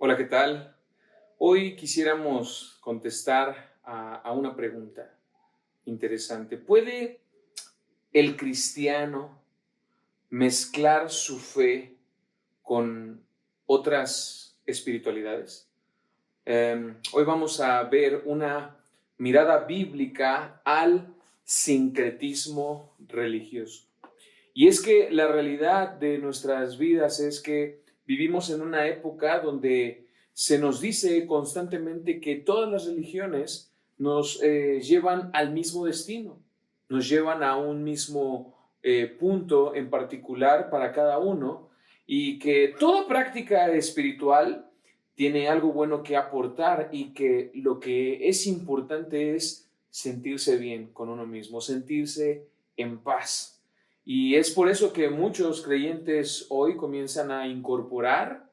Hola, ¿qué tal? Hoy quisiéramos contestar a una pregunta interesante. ¿Puede el cristiano mezclar su fe con otras espiritualidades? Hoy vamos a ver una mirada bíblica al sincretismo religioso. Y es que la realidad de nuestras vidas es que vivimos en una época donde se nos dice constantemente que todas las religiones nos llevan al mismo destino, nos llevan a un mismo punto en particular para cada uno y que toda práctica espiritual tiene algo bueno que aportar y que lo que es importante es sentirse bien con uno mismo, sentirse en paz. Y es por eso que muchos creyentes hoy comienzan a incorporar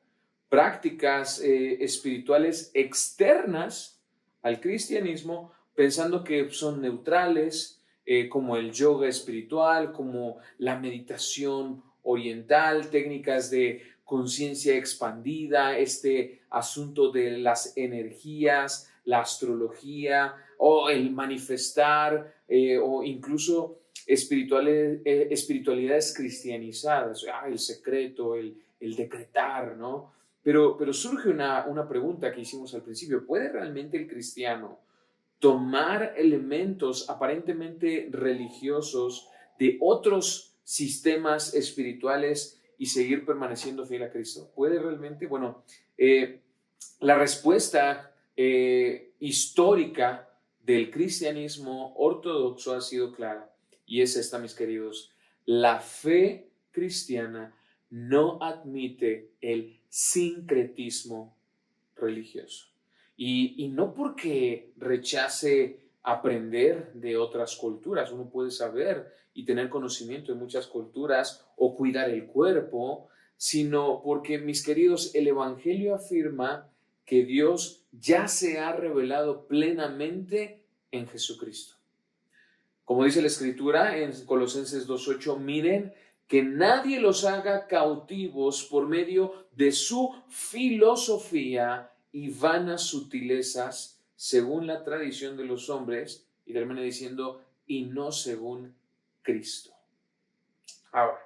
prácticas espirituales externas al cristianismo, pensando que son neutrales, como el yoga espiritual, como la meditación oriental, técnicas de conciencia expandida, este asunto de las energías, la astrología o el manifestar o incluso espiritualidades cristianizadas, el secreto, el decretar, ¿no? Pero surge una pregunta que hicimos al principio. ¿Puede realmente el cristiano tomar elementos aparentemente religiosos de otros sistemas espirituales y seguir permaneciendo fiel a Cristo? ¿Puede realmente? Bueno, la respuesta histórica del cristianismo ortodoxo ha sido clara, y es esta, mis queridos: la fe cristiana no admite el sincretismo religioso. Y no porque rechace aprender de otras culturas, uno puede saber y tener conocimiento de muchas culturas o cuidar el cuerpo, sino porque, mis queridos, el Evangelio afirma que Dios ya se ha revelado plenamente en Jesucristo. Como dice la Escritura en Colosenses 2:8, miren que nadie los haga cautivos por medio de su filosofía y vanas sutilezas, según la tradición de los hombres, y termina diciendo, y no según Cristo. Ahora,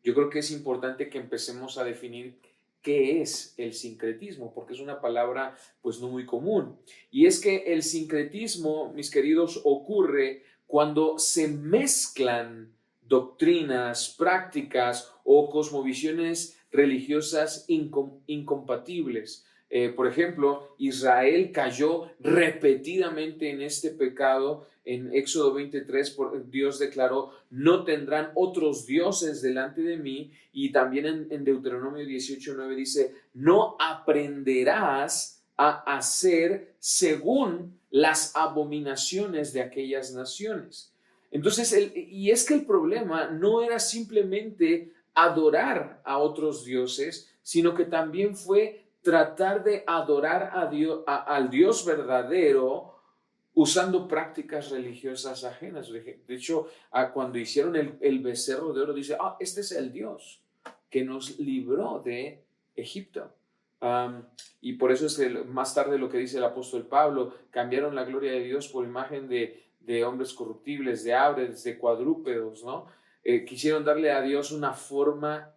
yo creo que es importante que empecemos a definir qué es el sincretismo, porque es una palabra pues no muy común. Y es que el sincretismo, mis queridos, ocurre cuando se mezclan doctrinas, prácticas o cosmovisiones religiosas incompatibles. Por ejemplo, Israel cayó repetidamente en este pecado. En Éxodo 23, Dios declaró, no tendrán otros dioses delante de mí. Y también en Deuteronomio 18:9 dice, no aprenderás a hacer según las abominaciones de aquellas naciones. Entonces, y es que el problema no era simplemente adorar a otros dioses, sino que también fue tratar de adorar a Dios, al Dios verdadero, usando prácticas religiosas ajenas. De hecho, cuando hicieron el becerro de oro, dice, este es el Dios que nos libró de Egipto. Y por eso es que más tarde lo que dice el apóstol Pablo, cambiaron la gloria de Dios por imagen de hombres corruptibles, de aves, de cuadrúpedos, ¿no? Quisieron darle a Dios una forma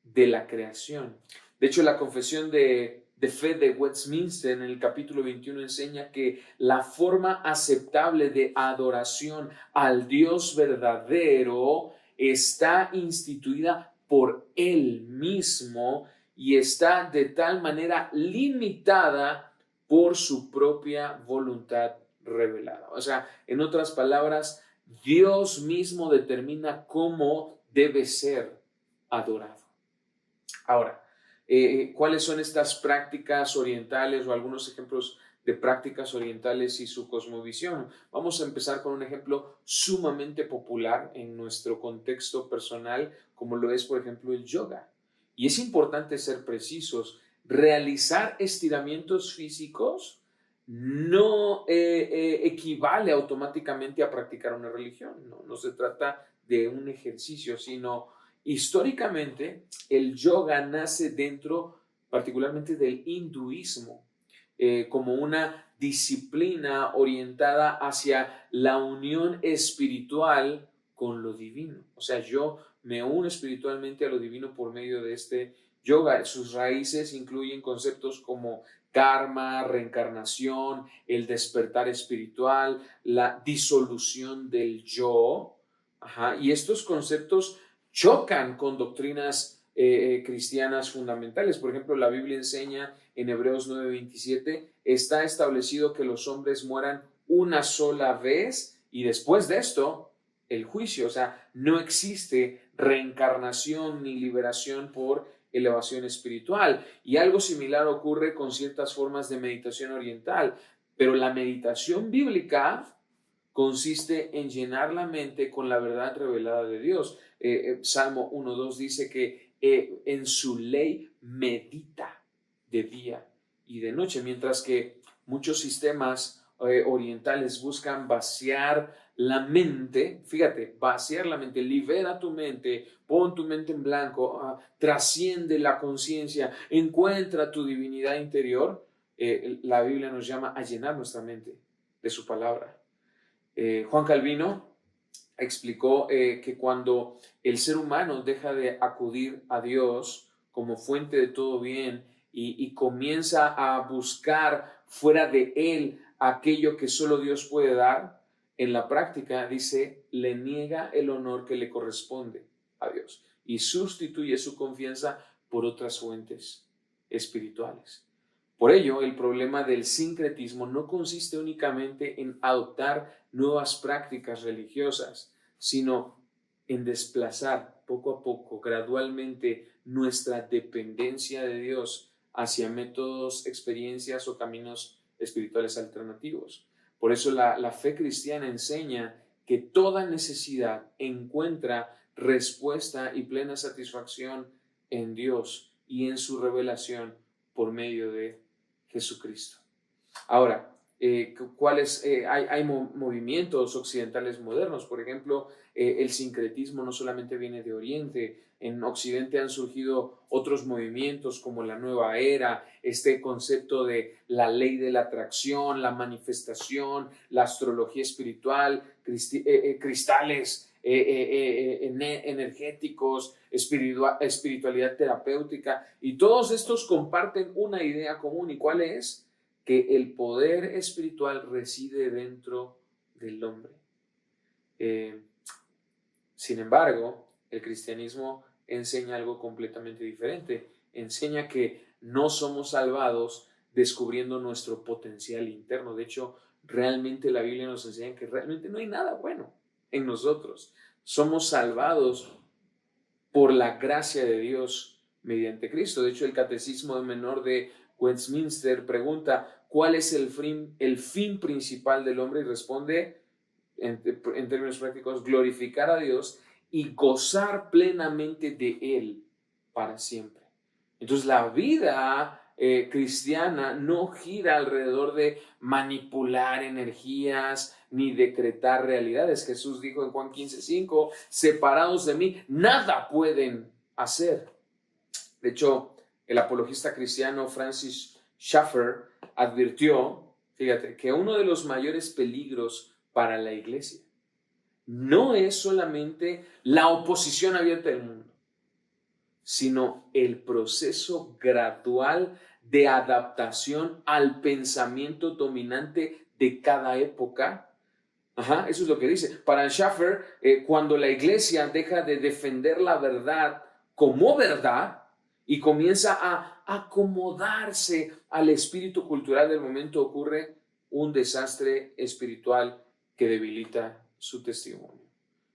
de la creación. De hecho, la confesión de fe de Westminster en el capítulo 21 enseña que la forma aceptable de adoración al Dios verdadero está instituida por Él mismo y está de tal manera limitada por su propia voluntad revelada. O sea, en otras palabras, Dios mismo determina cómo debe ser adorado. Ahora, ¿cuáles son estas prácticas orientales o algunos ejemplos de prácticas orientales y su cosmovisión? Vamos a empezar con un ejemplo sumamente popular en nuestro contexto personal, como lo es, por ejemplo, el yoga. Y es importante ser precisos. Realizar estiramientos físicos no equivale automáticamente a practicar una religión. No se trata de un ejercicio, sino históricamente el yoga nace dentro particularmente del hinduismo, como una disciplina orientada hacia la unión espiritual con lo divino. O sea, yo me uno espiritualmente a lo divino por medio de este yoga. Sus raíces incluyen conceptos como karma, reencarnación, el despertar espiritual, la disolución del yo. Ajá, y estos conceptos chocan con doctrinas cristianas fundamentales. Por ejemplo, la Biblia enseña en Hebreos 9:27, está establecido que los hombres mueran una sola vez y después de esto, el juicio. O sea, no existe reencarnación ni liberación por elevación espiritual. Y algo similar ocurre con ciertas formas de meditación oriental. Pero la meditación bíblica consiste en llenar la mente con la verdad revelada de Dios. Salmo 1:2 dice que en su ley medita de día y de noche, mientras que muchos sistemas orientales buscan vaciar la mente. Fíjate, vaciar la mente, libera tu mente, pon tu mente en blanco, trasciende la conciencia, encuentra tu divinidad interior. La Biblia nos llama a llenar nuestra mente de su palabra. Juan Calvino explicó que cuando el ser humano deja de acudir a Dios como fuente de todo bien y comienza a buscar fuera de él aquello que solo Dios puede dar, en la práctica, dice, le niega el honor que le corresponde a Dios y sustituye su confianza por otras fuentes espirituales. Por ello, el problema del sincretismo no consiste únicamente en adoptar nuevas prácticas religiosas, sino en desplazar poco a poco, gradualmente, nuestra dependencia de Dios hacia métodos, experiencias o caminos espirituales alternativos. Por eso la fe cristiana enseña que toda necesidad encuentra respuesta y plena satisfacción en Dios y en su revelación por medio de Jesucristo. Ahora, hay movimientos occidentales modernos. Por ejemplo, el sincretismo no solamente viene de Oriente. En Occidente han surgido otros movimientos como la nueva era, este concepto de la ley de la atracción, la manifestación, la astrología espiritual, cristales energéticos, espiritualidad terapéutica, y todos estos comparten una idea común. ¿Y cuál es? Que el poder espiritual reside dentro del hombre. Sin embargo, el cristianismo enseña algo completamente diferente. Enseña que no somos salvados descubriendo nuestro potencial interno. De hecho, realmente la Biblia nos enseña que realmente no hay nada bueno en nosotros. Somos salvados por la gracia de Dios mediante Cristo. De hecho, el Catecismo Menor de Westminster pregunta, ¿cuál es el fin principal del hombre? Y responde, en términos prácticos, glorificar a Dios y gozar plenamente de Él para siempre. Entonces, la vida cristiana no gira alrededor de manipular energías ni decretar realidades. Jesús dijo en Juan 15:5, separados de mí, nada pueden hacer. De hecho, el apologista cristiano Francis Schaeffer advirtió, fíjate, que uno de los mayores peligros para la iglesia no es solamente la oposición abierta del mundo, sino el proceso gradual de adaptación al pensamiento dominante de cada época. Eso es lo que dice. Para Schaeffer, cuando la iglesia deja de defender la verdad como verdad y comienza a acomodarse al espíritu cultural del momento, ocurre un desastre espiritual que debilita su testimonio.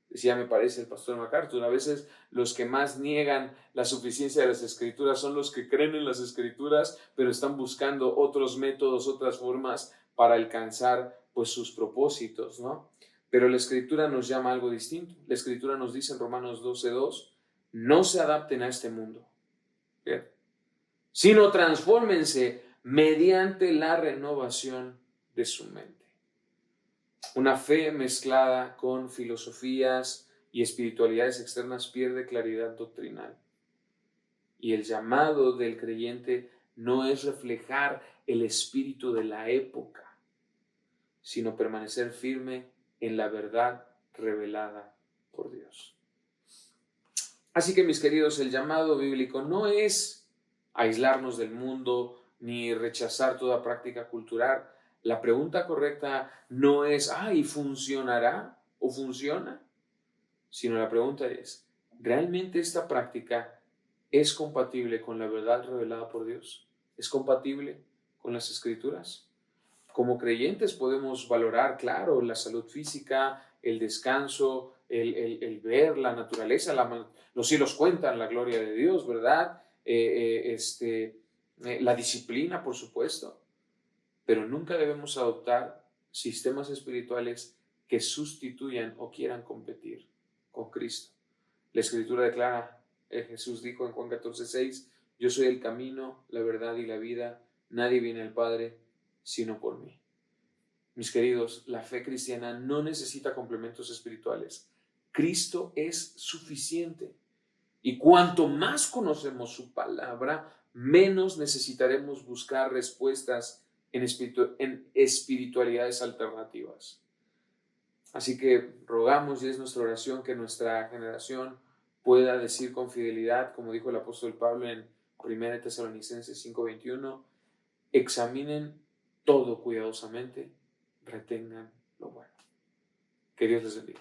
Decía, me parece, el pastor MacArthur, a veces los que más niegan la suficiencia de las escrituras son los que creen en las escrituras, pero están buscando otros métodos, otras formas para alcanzar pues sus propósitos, ¿no? Pero la escritura nos llama a algo distinto. La escritura nos dice en Romanos 12:2, no se adapten a este mundo, ¿bien?, sino transfórmense mediante la renovación de su mente. Una fe mezclada con filosofías y espiritualidades externas pierde claridad doctrinal Y el llamado del creyente no es reflejar el espíritu de la época, sino permanecer firme en la verdad revelada por Dios. Así que, mis queridos, el llamado bíblico no es aislarnos del mundo ni rechazar toda práctica cultural. La pregunta correcta no es, ¿y funcionará o funciona? Sino la pregunta es, ¿realmente esta práctica es compatible con la verdad revelada por Dios? ¿Es compatible con las Escrituras? Como creyentes podemos valorar, claro, la salud física, el descanso, el ver la naturaleza, los cielos cuentan la gloria de Dios, ¿verdad? La disciplina, por supuesto, pero nunca debemos adoptar sistemas espirituales que sustituyan o quieran competir con Cristo. La Escritura declara, Jesús dijo en Juan 14:6, yo soy el camino, la verdad y la vida, nadie viene al Padre sino por mí. Mis queridos, la fe cristiana no necesita complementos espirituales. Cristo es suficiente. Y cuanto más conocemos su palabra, menos necesitaremos buscar respuestas en espiritualidades alternativas. Así que rogamos, y es nuestra oración, que nuestra generación pueda decir con fidelidad, como dijo el apóstol Pablo en 1 Tesalonicenses 5:21, examinen todo cuidadosamente, retengan lo bueno. Que Dios les bendiga.